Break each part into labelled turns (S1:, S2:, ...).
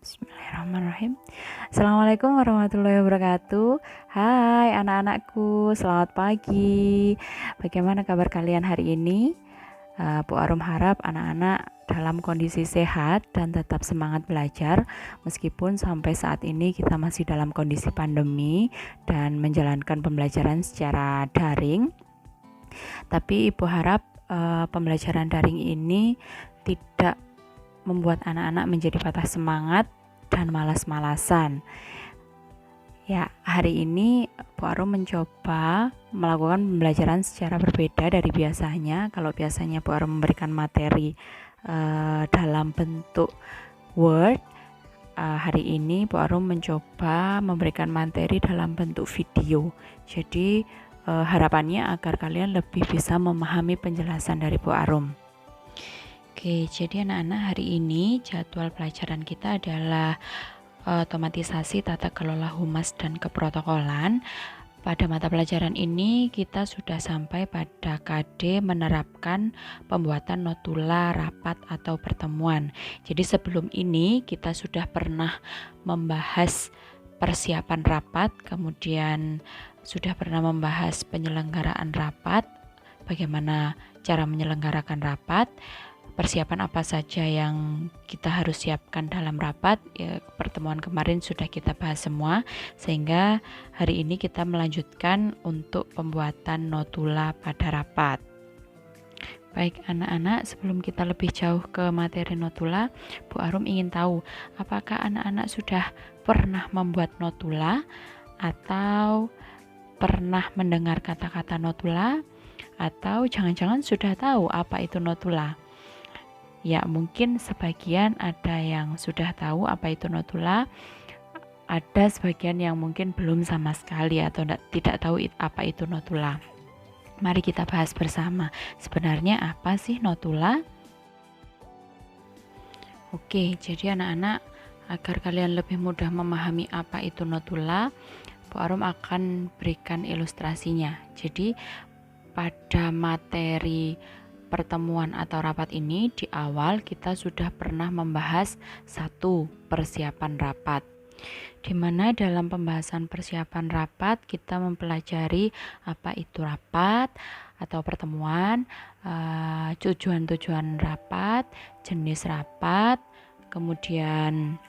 S1: Bismillahirrahmanirrahim. Assalamualaikum warahmatullahi wabarakatuh. Hai anak-anakku, selamat pagi. Bagaimana kabar kalian hari ini? Bu Arum harap anak-anak dalam kondisi sehat dan tetap semangat belajar meskipun sampai saat ini kita masih dalam kondisi pandemi dan menjalankan pembelajaran secara daring. Tapi Ibu harap pembelajaran daring ini tidak membuat anak-anak menjadi patah semangat dan malas-malasan. Ya, hari ini Bu Arum mencoba melakukan pembelajaran secara berbeda dari biasanya. Kalau biasanya Bu Arum memberikan materi dalam bentuk Word, hari ini Bu Arum mencoba memberikan materi dalam bentuk video. Jadi harapannya agar kalian lebih bisa memahami penjelasan dari Bu Arum. Oke, jadi anak-anak hari ini jadwal pelajaran kita adalah otomatisasi tata kelola humas dan keprotokolan. Pada mata pelajaran ini kita sudah sampai pada KD menerapkan pembuatan notula rapat atau pertemuan. Jadi sebelum ini kita sudah pernah membahas persiapan rapat, kemudian sudah pernah membahas penyelenggaraan rapat, bagaimana cara menyelenggarakan rapat, persiapan apa saja yang kita harus siapkan dalam rapat. Ya, pertemuan kemarin sudah kita bahas semua, sehingga hari ini kita melanjutkan untuk pembuatan notula pada rapat. Baik anak-anak, sebelum kita lebih jauh ke materi notula, Bu Arum ingin tahu apakah anak-anak sudah pernah membuat notula atau pernah mendengar kata-kata notula, atau jangan-jangan sudah tahu apa itu notula. Ya, mungkin sebagian ada yang sudah tahu apa itu notula, ada sebagian yang mungkin belum sama sekali atau tidak tahu apa itu notula. Mari kita bahas bersama, sebenarnya apa sih notula? Oke, jadi anak-anak, agar kalian lebih mudah memahami apa itu notula, Bu Arum akan berikan ilustrasinya. Jadi pada materi pertemuan atau rapat ini, di awal kita sudah pernah membahas satu persiapan rapat, di mana dalam pembahasan persiapan rapat kita mempelajari apa itu rapat atau pertemuan, tujuan-tujuan rapat, jenis rapat, kemudian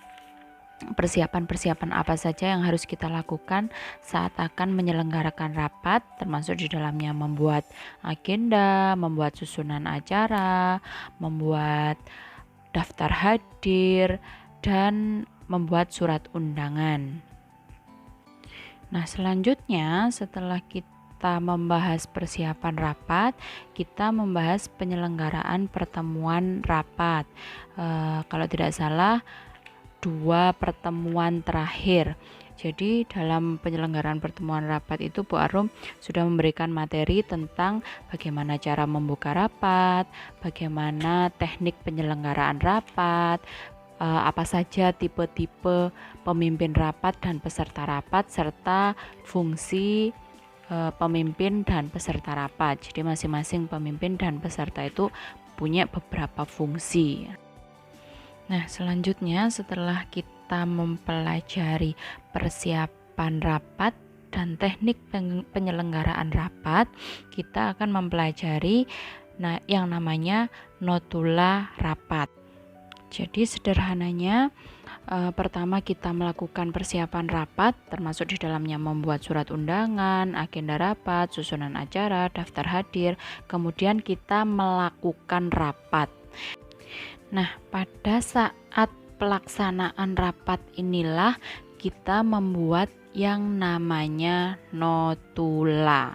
S1: persiapan-persiapan apa saja yang harus kita lakukan saat akan menyelenggarakan rapat, termasuk di dalamnya membuat agenda, membuat susunan acara, membuat daftar hadir, dan membuat surat undangan. Nah, selanjutnya setelah kita membahas persiapan rapat, kita membahas penyelenggaraan pertemuan rapat. Kalau tidak salah, 2 pertemuan terakhir. Jadi dalam penyelenggaraan pertemuan rapat itu Bu Arum sudah memberikan materi tentang bagaimana cara membuka rapat, bagaimana teknik penyelenggaraan rapat, apa saja tipe-tipe pemimpin rapat dan peserta rapat, serta fungsi pemimpin dan peserta rapat. Jadi masing-masing pemimpin dan peserta itu punya beberapa fungsi. Nah, selanjutnya setelah kita mempelajari persiapan rapat dan teknik penyelenggaraan rapat, kita akan mempelajari yang namanya notula rapat. Jadi sederhananya, pertama kita melakukan persiapan rapat, termasuk di dalamnya membuat surat undangan, agenda rapat, susunan acara, daftar hadir, kemudian kita melakukan rapat. Nah, pada saat pelaksanaan rapat inilah kita membuat yang namanya notula.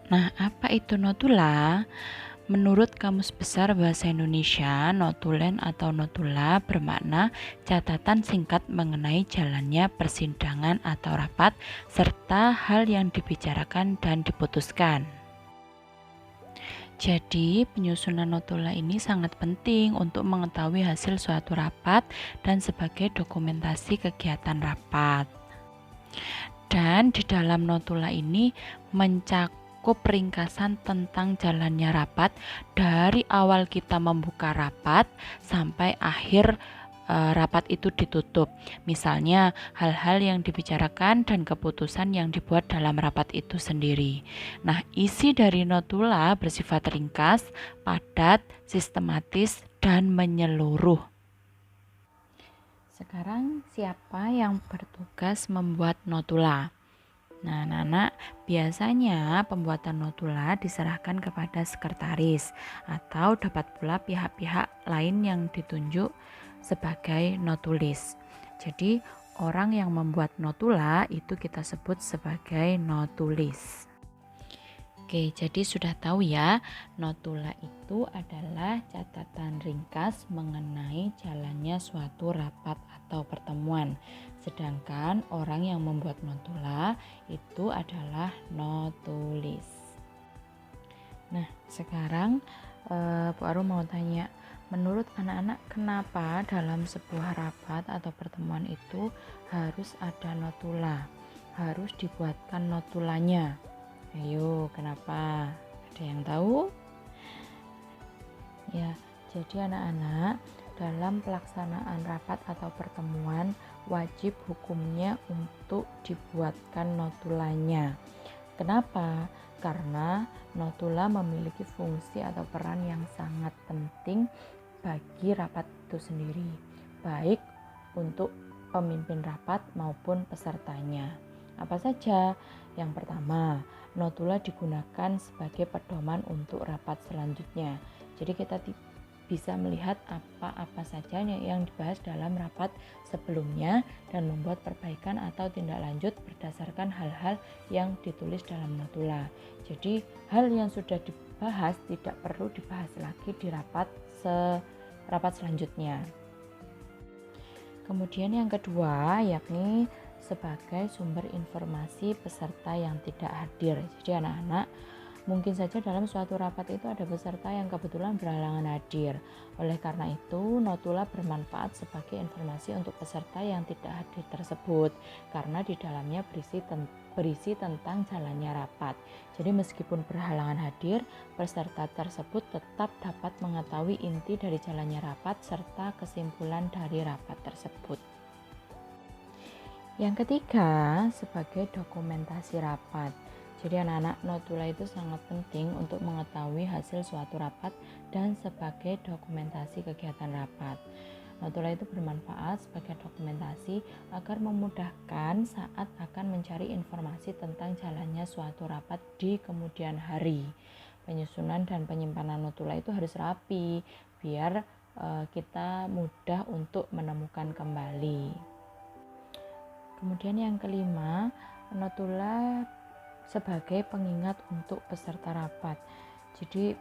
S1: Nah, apa itu notula? Menurut Kamus Besar Bahasa Indonesia, notulen atau notula bermakna catatan singkat mengenai jalannya persidangan atau rapat serta hal yang dibicarakan dan diputuskan. Jadi, penyusunan notula ini sangat penting untuk mengetahui hasil suatu rapat dan sebagai dokumentasi kegiatan rapat. Dan di dalam notula ini mencakup cukup ringkasan tentang jalannya rapat dari awal kita membuka rapat sampai akhir rapat itu ditutup. Misalnya hal-hal yang dibicarakan dan keputusan yang dibuat dalam rapat itu sendiri. Nah, isi dari notula bersifat ringkas, padat, sistematis, dan menyeluruh. Sekarang siapa yang bertugas membuat notula? Nah, anak-anak, biasanya pembuatan notula diserahkan kepada sekretaris atau dapat pula pihak-pihak lain yang ditunjuk sebagai notulis. Jadi, orang yang membuat notula itu kita sebut sebagai notulis. Oke, jadi sudah tahu ya, notula itu adalah catatan ringkas mengenai jalannya suatu rapat atau pertemuan. Sedangkan orang yang membuat notula itu adalah notulis. Nah, sekarang Bu Arum mau tanya, menurut anak-anak kenapa dalam sebuah rapat atau pertemuan itu harus ada notula? Harus dibuatkan notulanya. Ayo, kenapa? Ada yang tahu? Ya, jadi anak-anak, dalam pelaksanaan rapat atau pertemuan wajib hukumnya untuk dibuatkan notulanya. Kenapa? Karena notula memiliki fungsi atau peran yang sangat penting bagi rapat itu sendiri, baik untuk pemimpin rapat maupun pesertanya. Apa saja? Yang pertama, notula digunakan sebagai pedoman untuk rapat selanjutnya. Jadi kita bisa melihat apa-apa saja yang dibahas dalam rapat sebelumnya dan membuat perbaikan atau tindak lanjut berdasarkan hal-hal yang ditulis dalam notula. Jadi hal yang sudah dibahas tidak perlu dibahas lagi di rapat selanjutnya. Kemudian yang kedua yakni sebagai sumber informasi peserta yang tidak hadir. Jadi anak-anak, mungkin saja dalam suatu rapat itu ada peserta yang kebetulan berhalangan hadir. Oleh karena itu, notula bermanfaat sebagai informasi untuk peserta yang tidak hadir tersebut, karena di dalamnya berisi tentang jalannya rapat. Jadi meskipun berhalangan hadir, peserta tersebut tetap dapat mengetahui inti dari jalannya rapat serta kesimpulan dari rapat tersebut. Yang ketiga, sebagai dokumentasi rapat. Jadi anak-anak, notula itu sangat penting untuk mengetahui hasil suatu rapat dan sebagai dokumentasi kegiatan rapat. Notula itu bermanfaat sebagai dokumentasi agar memudahkan saat akan mencari informasi tentang jalannya suatu rapat di kemudian hari. Penyusunan dan penyimpanan notula itu harus rapi biar kita mudah untuk menemukan kembali. Kemudian yang kelima, notula sebagai pengingat untuk peserta rapat. Jadi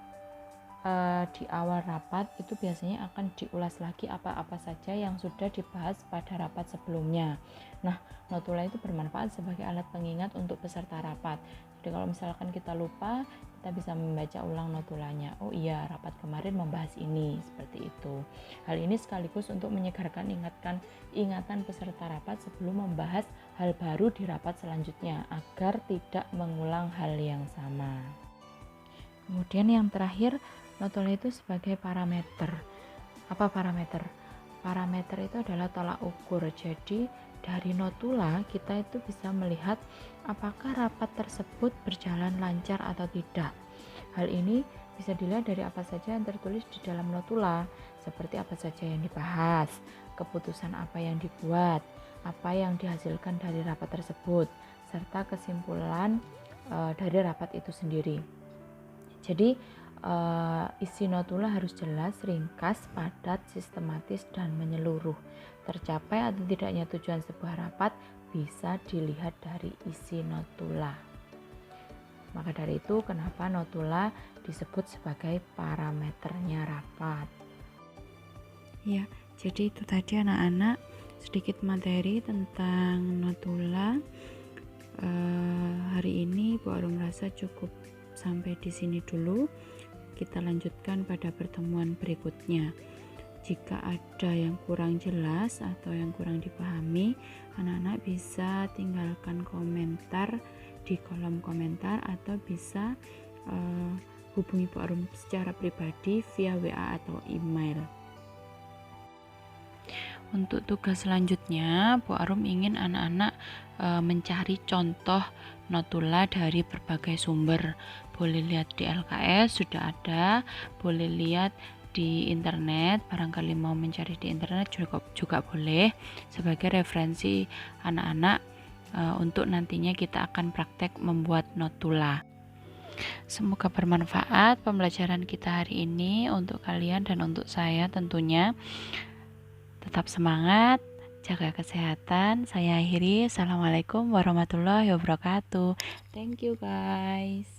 S1: di awal rapat itu biasanya akan diulas lagi apa-apa saja yang sudah dibahas pada rapat sebelumnya. Nah, notula itu bermanfaat sebagai alat pengingat untuk peserta rapat. Jadi kalau misalkan kita lupa, kita bisa membaca ulang notulanya. Oh iya, rapat kemarin membahas ini, seperti itu. Hal ini sekaligus untuk menyegarkan ingatan peserta rapat sebelum membahas hal baru di rapat selanjutnya, agar tidak mengulang hal yang sama. Kemudian yang terakhir, notula itu sebagai parameter. Apa parameter? Parameter itu adalah tolak ukur. Jadi dari notula kita itu bisa melihat apakah rapat tersebut berjalan lancar atau tidak. Hal ini bisa dilihat dari apa saja yang tertulis di dalam notula, seperti apa saja yang dibahas, keputusan apa yang dibuat, apa yang dihasilkan dari rapat tersebut, serta kesimpulan dari rapat itu sendiri. Jadi isi notula harus jelas, ringkas, padat, sistematis, dan menyeluruh. Tercapai atau tidaknya tujuan sebuah rapat bisa dilihat dari isi notula. Maka dari itu, kenapa notula disebut sebagai parameternya rapat. Ya, jadi itu tadi anak-anak sedikit materi tentang notula. Hari ini Bu Arum rasa cukup sampai di sini dulu. Kita lanjutkan pada pertemuan berikutnya. Jika ada yang kurang jelas atau yang kurang dipahami, anak-anak bisa tinggalkan komentar di kolom komentar atau bisa hubungi Bu Arum secara pribadi via WA atau email. Untuk tugas selanjutnya, Bu Arum ingin anak-anak mencari contoh notula dari berbagai sumber. Boleh lihat di LKS sudah ada, boleh lihat di internet, barangkali mau mencari di internet juga boleh sebagai referensi anak-anak untuk nantinya kita akan praktek membuat notula. Semoga bermanfaat pembelajaran kita hari ini untuk kalian dan untuk saya tentunya. Tetap semangat, jaga kesehatan. Saya akhiri. Assalamualaikum warahmatullahi wabarakatuh. Thank you guys.